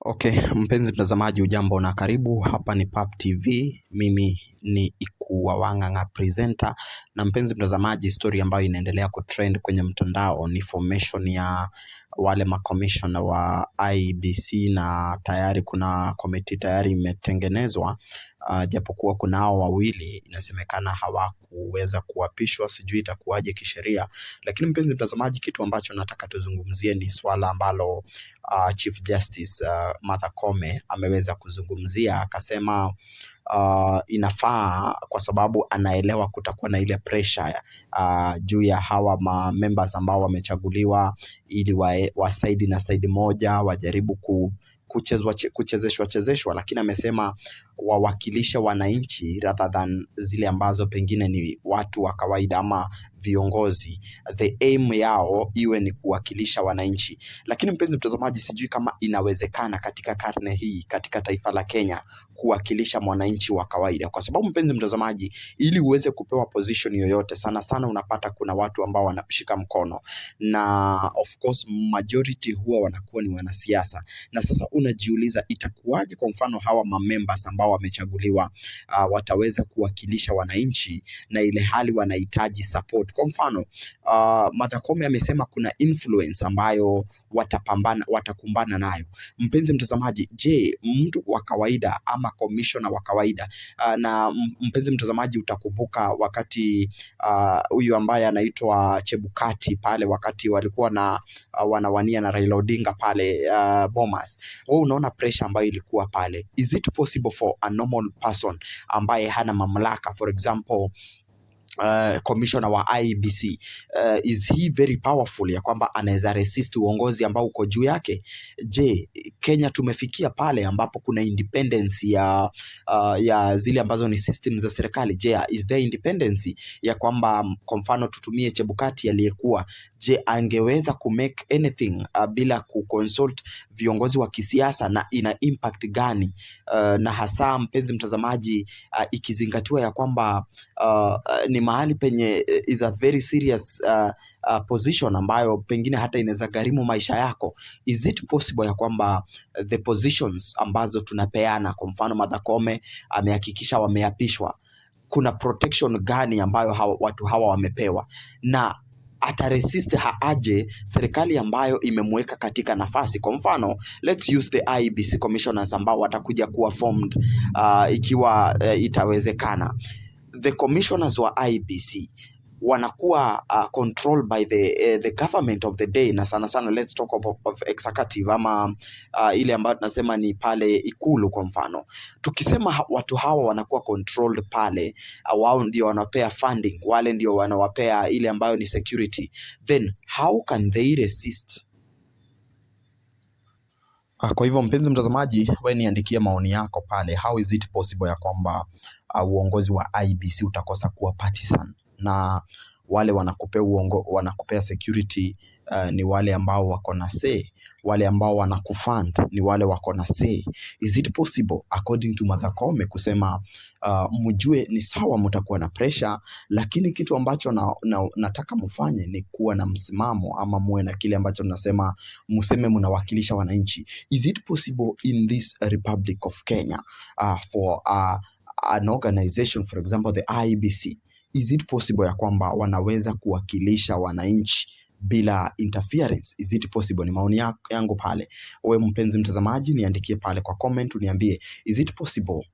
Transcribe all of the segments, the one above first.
Okay, mpenzi mtazamaji ujambo na karibu, hapa ni Pap TV, mimi ni Ikuwawanga presenter. Na mpenzi mtazamaji, story ambayo inaendelea kutrend kwenye mtandao ni formation ya wale makomishona wa Iebc, na tayari kuna committee tayari imetengenezwa. Japokuwa kuna hao wawili inasemekana hawakuweza kuapishwa, sijui itakuwaje kisheria. Lakini mpenzi mtazamaji, kitu ambacho nataka tuzungumzie ni swala ambalo Chief Justice Martha Koome ameweza kuzungumzia. Akasema inafaa kwa sababu anaelewa kutakuwa na ile pressure juu ya hawa members ambao wamechaguliwa ili wasaidi na saidi moja, wajaribu kuchezeshwa, lakini amesema wawakilisha wananchi rather than zile ambazo pengine ni watu wa kawaida ama viongozi. The aim yao iwe ni kuwakilisha wananchi. Lakini mpenzi mtazamaji, sijui kama inawezekana katika karne hii, katika taifa la Kenya, kuwakilisha mwananchi wa kawaida, kwa sababu mpenzi mtazamaji, ili uweze kupewa position yoyote, sana sana unapata kuna watu ambao wanashika mkono, na of course majority huwa wanakuwa ni wanasiasa. Na sasa unajiuliza itakuwaje kwa mfano hawa members ambao wamechaguliwa wataweza kuwakilisha wananchi na ile hali wanahitaji support. Kwa mfano Martha Koome amesema kuna influence ambayo watakumbana nayo. Mpenzi mtazamaji, je, mtu wa kawaida ama commissioner wa kawaida na mpenzi mtazamaji, utakumbuka wakati huyu ambaye anaitwa Chebukati pale, wakati walikuwa na wanawania na Raila Odinga pale Bomas, wewe unaona pressure ambayo ilikuwa pale. Is it possible for a normal person ambaye hana mamlaka, for example commissioner wa Iebc, is he very powerful ya kwamba anaweza resist uongozi ambao uko juu yake? Je, Kenya tumefikia pale ambapo kuna independence ya zile ambazo ni systems za serikali? Je, is there independence ya kwamba kwa mfano tutumie Chebukati aliyekuwa, je, angeweza kumake anything bila kuconsult viongozi wa kisiasa, na ina impact gani? Na hasa mpenzi mtazamaji, ikizingatiwa ya kwamba ni mahali penye is a very serious position ambayo pengine hata inaweza gharimu maisha yako. Is it possible ya kwamba the positions ambazo tunapeana, kwa mfano Martha Koome amehakikisha wameapishwa, kuna protection gani ambayo watu hawa wamepewa, na ataresist aje serikali ambayo imemweka katika nafasi? Kwa mfano let's use the Iebc commissioners ambao watakuja kuwa formed ikiwa itawezekana. The commissioners wa Iebc wanakuwa controlled by the government of the day, na sana sana let's talk of executive ama ile ambayo tunasema ni pale Ikulu. Kwa mfano tukisema watu hawa wanakuwa controlled pale, wao ndio wanapea funding, wale ndio wanawapea ile ambayo ni security, then how can they resist? Kwa hivyo mpenzi mtazamaji, wewe niandikie maoni yako pale. How is it possible ya kwamba uongozi wa Iebc utakosa kuwa partisan, na wale wanakupea security ni wale ambao wako na say, wale ambao wanakufund ni wale wako na say? Is it possible according to Martha Koome kusema mjue ni sawa mtakuwa na pressure, lakini kitu ambacho nataka mfanye ni kuwa na msimamo, ama muwe na kile ambacho tunasema museme mnawakilisha wananchi. Is it possible in this Republic of Kenya for an organization, for example the Iebc, is it possible ya kwamba wanaweza kuwakilisha wananchi bila interference? Is it possible? Ni maoni yangu pale. Wewe mpenzi mtazamaji, niandikie pale kwa comment, uniambie is it possible,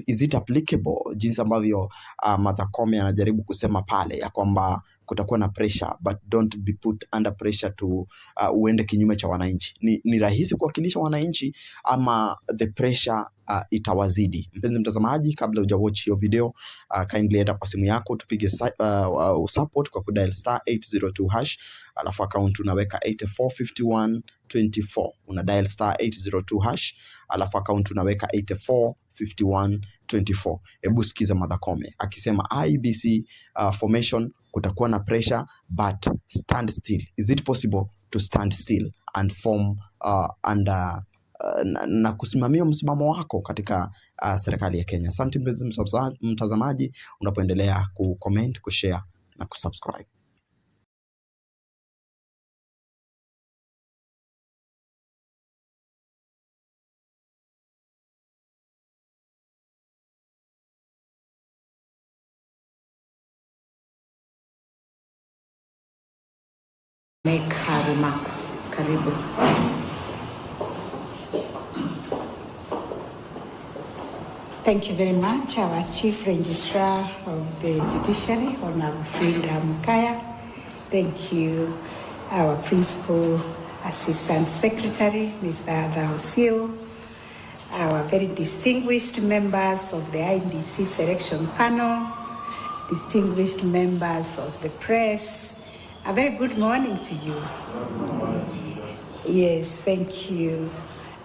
is it applicable, jinsi ambavyo Martha Koome anajaribu kusema pale ya kwamba kutakuwa na pressure, but don't be put under pressure to uende kinyume cha wananchi. Ni rahisi kuwakilisha wananchi ama the pressure itawazidi? Mpenzi mtazamaji, kabla hujawatch hiyo video, kindly enda kwa simu yako tupige support kwa kudial *802#, alafu account unaweka 845124, una dial *802#, alafu account unaweka 845124. Hebu sikiza Martha Koome akisema Iebc formation kutakuwa na pressure, but stand still. Is it possible to stand still and form under na kusimamia msimamo wako katika serikali ya Kenya? Asante mpenzi mtazamaji, unapoendelea kucomment, kushare na kusubscribe. remarks. Karibu. Thank you very much, our Chief Registrar of the Judiciary, Honorable Frida Mukaya. Thank you, our Principal Assistant Secretary, Mr. Ada Osil, our very distinguished members of the IEBC selection panel, distinguished members of the press. A very good morning to you. Yes, thank you.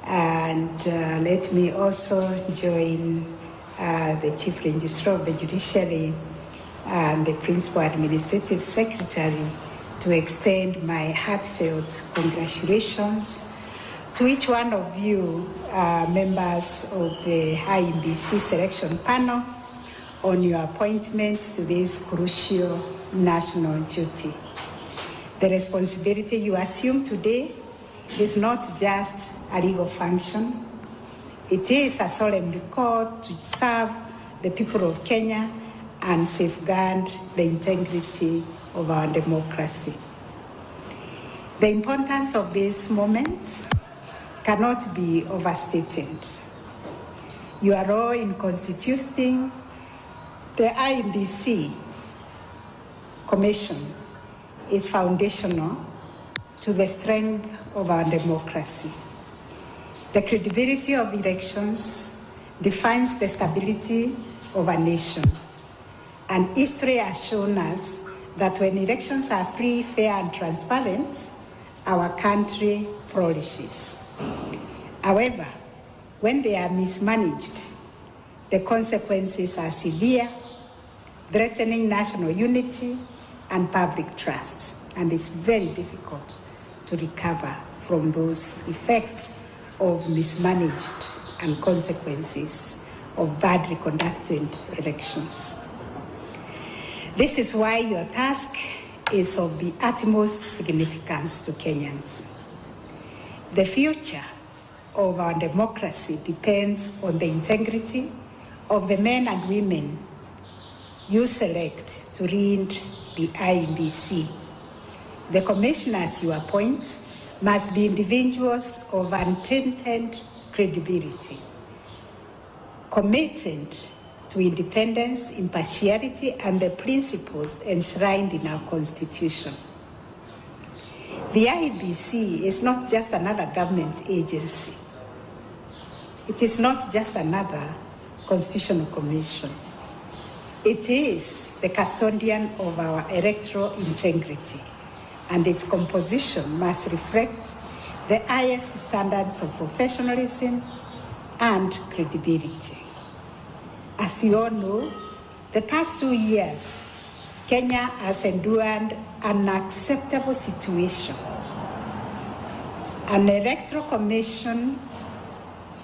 And let me also join the Chief Registrar of the Judiciary and the Principal Administrative Secretary to extend my heartfelt congratulations to each one of you, members of the IEBC selection panel, on your appointment to this crucial national duty. The responsibility you assume today is not just a legal function. It is a solemn call to serve the people of Kenya and safeguard the integrity of our democracy. The importance of this moment cannot be overstated. Your role in constituting the IEBC Commission is foundational to the strength of our democracy. The credibility of elections defines the stability of a nation. And history has shown us that when elections are free, fair, and transparent, our country flourishes. However, when they are mismanaged, the consequences are severe, threatening national unity and public trust. And it's very difficult to recover from those effects of mismanaged and consequences of badly conducted elections. This is why your task is of the utmost significance to Kenyans. The future of our democracy depends on the integrity of the men and women you select to lead the IEBC. The commissioners you appoint must be individuals of untainted credibility, committed to independence, impartiality, and the principles enshrined in our Constitution. The IEBC is not just another government agency. It is not just another constitutional commission. It is the custodian of our electoral integrity, and its composition must reflect the highest standards of professionalism and credibility. As you all know, the past 2 years, Kenya has endured an unacceptable situation. An electoral commission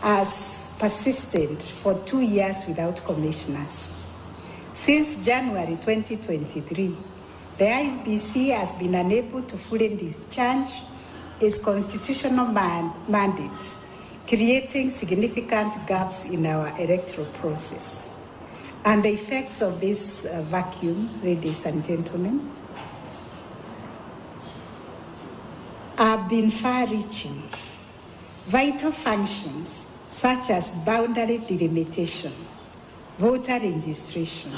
has persisted for 2 years without commissioners. Since January 2023, the IEBC has been unable to fully discharge its constitutional mandate, creating significant gaps in our electoral process. And the effects of this vacuum, ladies and gentlemen, have been far-reaching. Vital functions such as boundary delimitation, voter registration,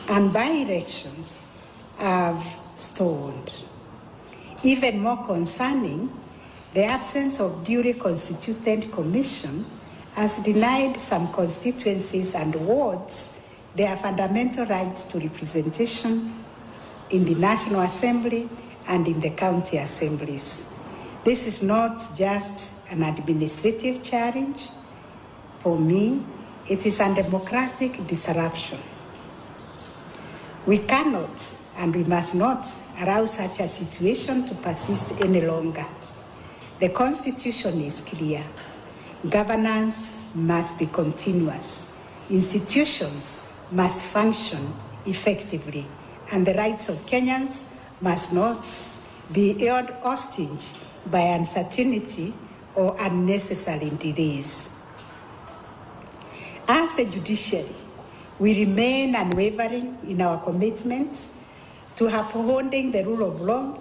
and by-elections have stalled. Even more concerning, the absence of duly constituted commission has denied some constituencies and wards their fundamental rights to representation in the National Assembly and in the county assemblies. This is not just an administrative challenge. For me, it is a democratic disruption. We cannot and we must not allow such a situation to persist any longer. The Constitution is clear. Governance must be continuous. Institutions must function effectively, and the rights of Kenyans must not be held hostage by uncertainty or unnecessary delays. As the judiciary, we remain unwavering in our commitment to upholding the rule of law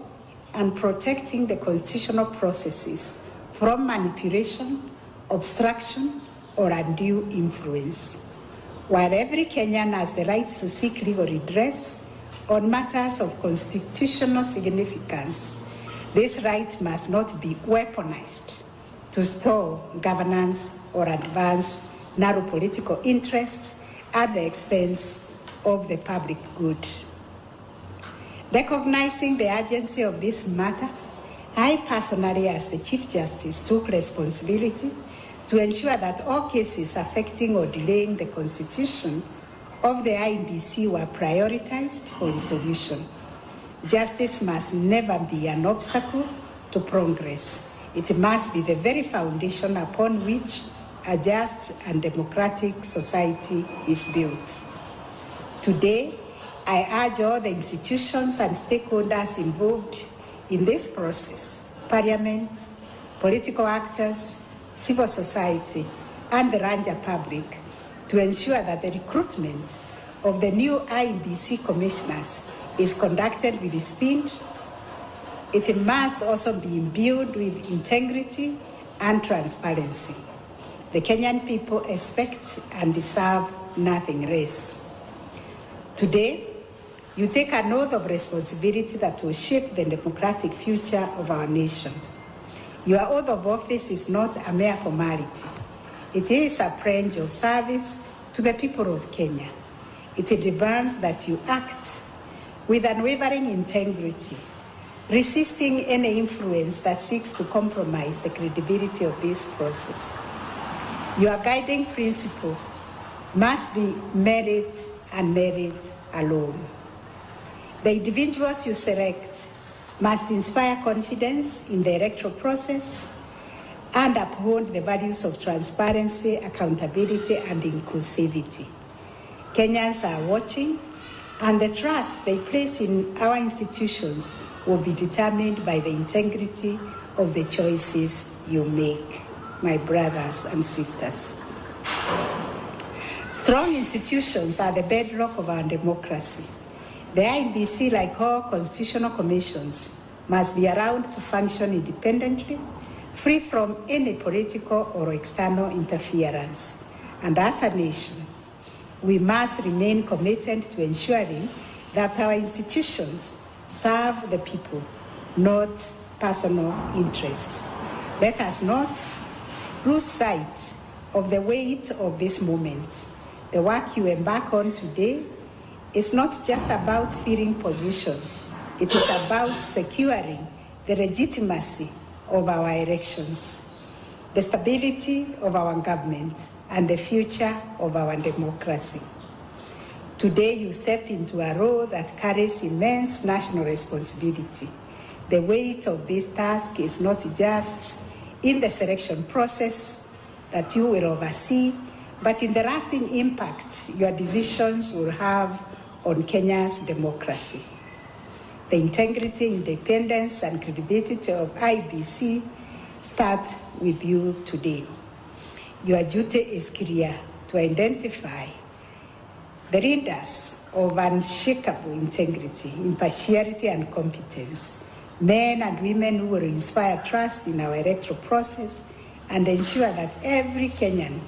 and protecting the constitutional processes from manipulation, obstruction, or undue influence. While every Kenyan has the right to seek legal redress on matters of constitutional significance, this right must not be weaponized to stall governance or advance narrow political interests at the expense of the public good. Recognizing the urgency of this matter, I personally, as the Chief Justice, took responsibility to ensure that all cases affecting or delaying the constitution of the Iebc were prioritized for resolution. Justice must never be an obstacle to progress. It must be the very foundation upon which a just and democratic society is built. Today, I urge all the institutions and stakeholders involved in this process, Parliament, political actors, civil society, and the larger public, to ensure that the recruitment of the new Iebc commissioners is conducted with speed. It must also be imbued with integrity and transparency. The Kenyan people expect and deserve nothing less. Today, you take an oath of responsibility that will shape the democratic future of our nation. Your oath of office is not a mere formality. It is a pledge of service to the people of Kenya. It demands that you act with unwavering integrity, resisting any influence that seeks to compromise the credibility of this process. Your guiding principle must be merit and merit alone. The individuals you select must inspire confidence in the electoral process and uphold the values of transparency, accountability, and inclusivity. Kenyans are watching, and the trust they place in our institutions will be determined by the integrity of the choices you make, my brothers and sisters. Strong institutions are the bedrock of our democracy. The Iebc, like all constitutional commissions, must be allowed to function independently, free from any political or external interference. And as a nation, we must remain committed to ensuring that our institutions serve the people, not personal interests. Let us not lose sight of the weight of this moment. The work you embark on today is not just about filling positions. It is about securing the legitimacy of our elections, the stability of our government, and the future of our democracy. Today, you step into a role that carries immense national responsibility. The weight of this task is not just in the selection process that you will oversee, but in the lasting impact your decisions will have on Kenya's democracy. The integrity, independence, and credibility of Iebc start with you today. Your duty is clear: to identify the leaders of unshakable integrity, impartiality, and competence, men and women who will inspire trust in our electoral process and ensure that every Kenyan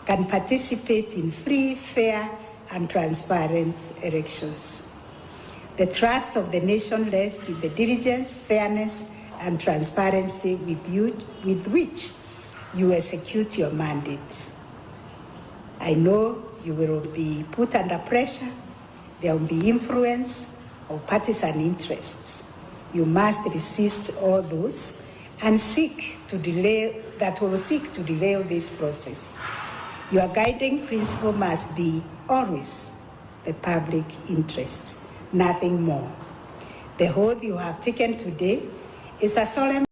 can participate in free, fair, and transparent elections. The trust of the nation rests in the diligence, fairness, and transparency with which you execute your mandate. I know you will be put under pressure. There will be influence of partisan interests. You must resist all those and seek to delay this process. Your guiding principle must be always the public interest, nothing more. The oath you have taken today is a solemn